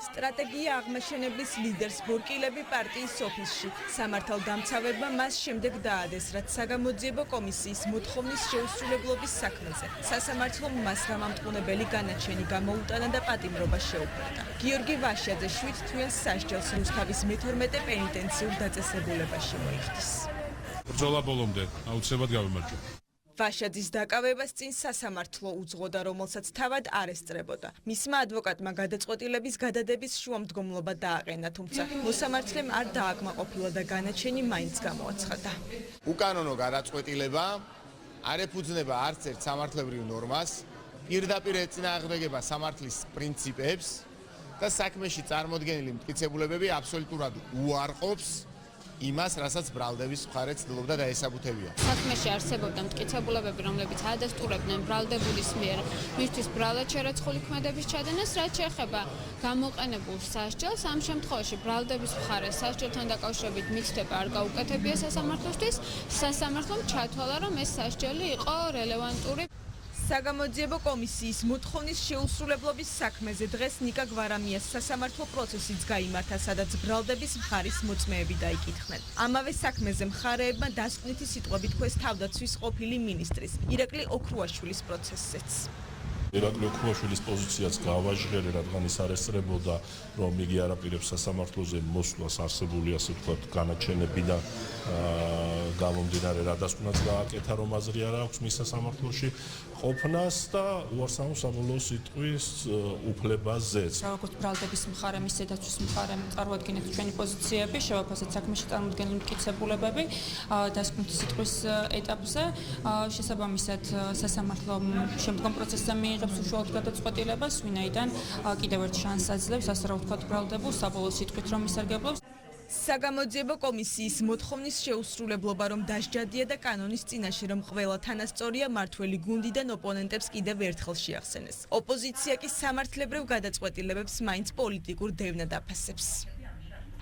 სტრატეგია აღმაშენებლის ლიდერს ბორკილები პარტიის ოფისში. სამართალდამცავებმა მას შემდეგ დაადეს, რაც საგამოძიებო კომისიის მოთხოვნის შეუსრულებლობის საქმეზე. სასამართლომ მას გამამტყუნებელი განაჩენი გამოუტანა და პატიმრობა შეუფერდა. გიორგი ვაშაძე 7 თვეას სასჯელს რუსთავის მე-12 პენიტენციურ დაწესებულებაში მოიხდის. ბრძოლა ბოლომდე აუცილებლად გავიმარჯვებ. ვაშაძის დაკავებას წინ სასამართლო უძღოდა, რომელსაც თავად არ ესწრებოდა. მისმა ადვოკატმა გადაწყვეტილების გადადების შუამდგომლობა დააყენა, თუმცა მოსამართლემ არ დააკმაყოფილა და განაჩენი მაინც გამოაცხადა. უკანონო გადაწყვეტილება არ ეფუძნება არც ერთ სამართლებრივ ნორმას, პირდაპირ ეწინააღმდეგება სამართლის პრინციპებს და საქმეში წარმოდგენილი მტკიცებულებები აბსოლუტურად უარყოფს იმას, რასაც ბრალდების მხარე ცდილობდა დაესაბუთებია. საქმეში არსებობდა მტკიცებულებები, რომლებიც ადასტურებდნენ ბრალდებულის მიერ მისთვის ბრალად შერაცხული ქმედების ჩადენას, რაც შეეხება გამოყენებულ სასჯელს. ამ შემთხვევაში ბრალდების მხარე სასჯელთან დაკავშირებით მითითება არ გაუკეთებია სასამართლოსთვის. სასამართლომ ჩათვალა, რომ ეს სასჯელი იყო რელევანტური. საგამოძიებო კომისიის მოთხოვნის შეუსრულებლობის საქმეზე დღეს ნიკა გვარამიას სასამართლო პროცესიც გაიმართა, სადაც ბრალდების მხარის მოწმეები დაიკითხნენ. ამავე საქმეზე მხარეებმა დასკვნითი სიტყვები თქვეს თავდაცვის ყოფილი მინისტრის ირაკლი ოქრუაშვილის პროცესზეც. ირაკლი ოქრუაშვილის პოზიციაც გავაჟღერე, რადგან ის არ ესწრებოდა, რომ იგი არაპირებს სასამართლოზე მოსვლას არსებული, ასე ვთქვათ, განაჩენები და გამომდინარე რა დასკვნაც გააკეთა, რომ აზრი არ აქვს მის სასამართლოში ყოფნას და უარსამო საბოლოო სიტყვის უფლებაზეც. როგორც ბრალდების მხარე, მის დაცვის მხარე წარმოადგენთ ჩვენი პოზიციები, შევაფასეთ საქმეში წარმოდგენილი მტკიცებულებები დასკვნითი სიტყვის ეტაპზე. შესაბამისად, სასამართლომ შემდგომ პროცესზე მიიღებს უშუალოდ გადაწყვეტილებას, ვინაიდან კიდევ ერთ შანსს აძლევს, ასე რა ვთქვათ, ბრალდებულს საბოლოო სიტყვით რომ ისარგებლოს. საგამოძიებო კომისიის მოთხოვნის შეუსრულებლობა რომ დასჯადია და კანონის წინაშე რომ ყველა თანასწორია, მართველი გუნდიდან ოპონენტებს კიდევ ერთხელ შეახსენეს. ოპოზიცია კი სამართლებრივ გადაწყვეტილებებს მაინც პოლიტიკურ დევნად აფასებს.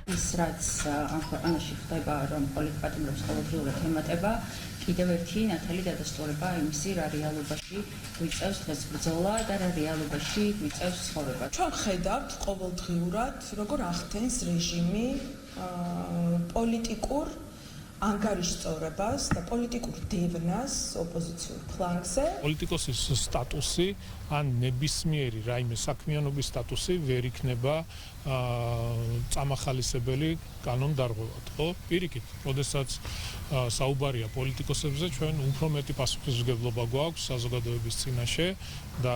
ის რაც ამ ქვეყანაში ხდება, რომ პოლიტპატიმრობს ყოველდღიურად ემატება, კიდევ ერთი ნათელი დადასტურება იმისი, რა რეალობაში გვიწევს დღეს ბრძოლა და რა რეალობაში გვიწევს ცხოვრება. ჩვენ ხედავთ ყოველდღიურად, როგორ ახდენს რეჟიმი პოლიტიკურ ანგარიშწორებას და პოლიტიკურ დევნას ოპოზიციურ ფლანგზე. პოლიტიკოსის სტატუსი ან ნებისმიერი რაიმე საქმიანობის სტატუსი ვერ იქნება წამახალისებელი კანონდარღვევად, ხო? პირიქით, როდესაც საუბარია პოლიტიკოსებზე, ჩვენ უფრო მეტი პასუხისმგებლობა გვაქვს საზოგადოების წინაშე და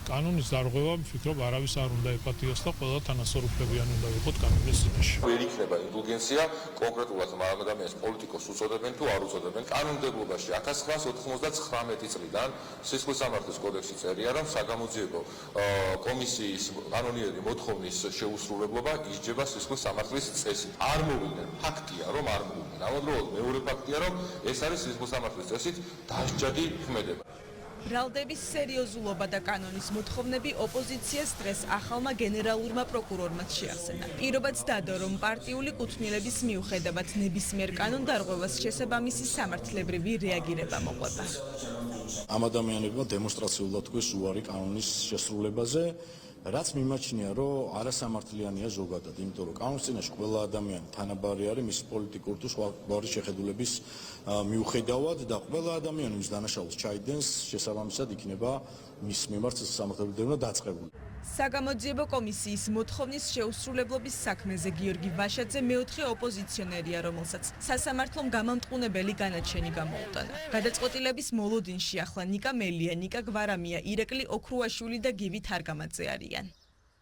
კანონის დარღვევა, ვფიქრობ, არავის არ უნდა ეპატიოს და ყველა თანასწორუფლებიანი უნდა იყოს კანონის წინაშე. ვერ იქნება ინდულგენცია კონკრეტულად ადამიანს პოლიტიკოს უწოდებენ თუ არ უწოდებენ. კანონმდებლობაში 1999 წლიდან სისხლის სამართლის კოდექსი წერია, რომ საგამოძიებო კომისიის კანონიერი მოთხოვნის შეუსრულებლობა ისჯება სისხლის სამართლის წესით. არ მოვიდნენ, ფაქტია, რომ არ მოვიდნენ. ამავდროულად მეორე ფაქტია, რომ ეს არის სისხლის სამართლის წესით დასჯადი ქმედება. ბრალდების სერიოზულობა და კანონის მოთხოვნები ოპოზიციას დღეს ახალმა გენერალურმა პროკურორმა შეახსენა. პირობაც დადო, რომ პარტიული კუთვნილების მიუხედავად ნებისმიერ კანონდარღვევას შესაბამისი სამართლებრივი რეაგირება მოყვება. ამ ადამიანებმა დემონსტრაციულად თქვეს უარი კანონის შესრულებაზე, რაც მიმაჩნია, რომ არასამართლიანია ზოგადად, იმიტომ რომ კანონის წინაშე ყველა ადამიანი თანაბარი არის მის პოლიტიკურ თუ სხვადასხვა შეხედულების მიუხედავად და ყველა ადამიანი ვის დანაშაულს ჩაიდენს, შესაბამისად იქნება მის მიმართ სამართლებრივი დევნა დაწყებული. საგამოძიებო კომისიის მოთხოვნის შეუსრულებლობის საქმეზე გიორგი ვაშაძე მეოთხე ოპოზიციონერია, რომელსაც სასამართლომ გამამტყუნებელი განაჩენი გამოუტანა. გადაწყვეტილების მოლოდინში ახლა ნიკა მელია, ნიკა გვარამია, ირაკლი ოქრუაშვილი და გივი თარგამაძე არიან.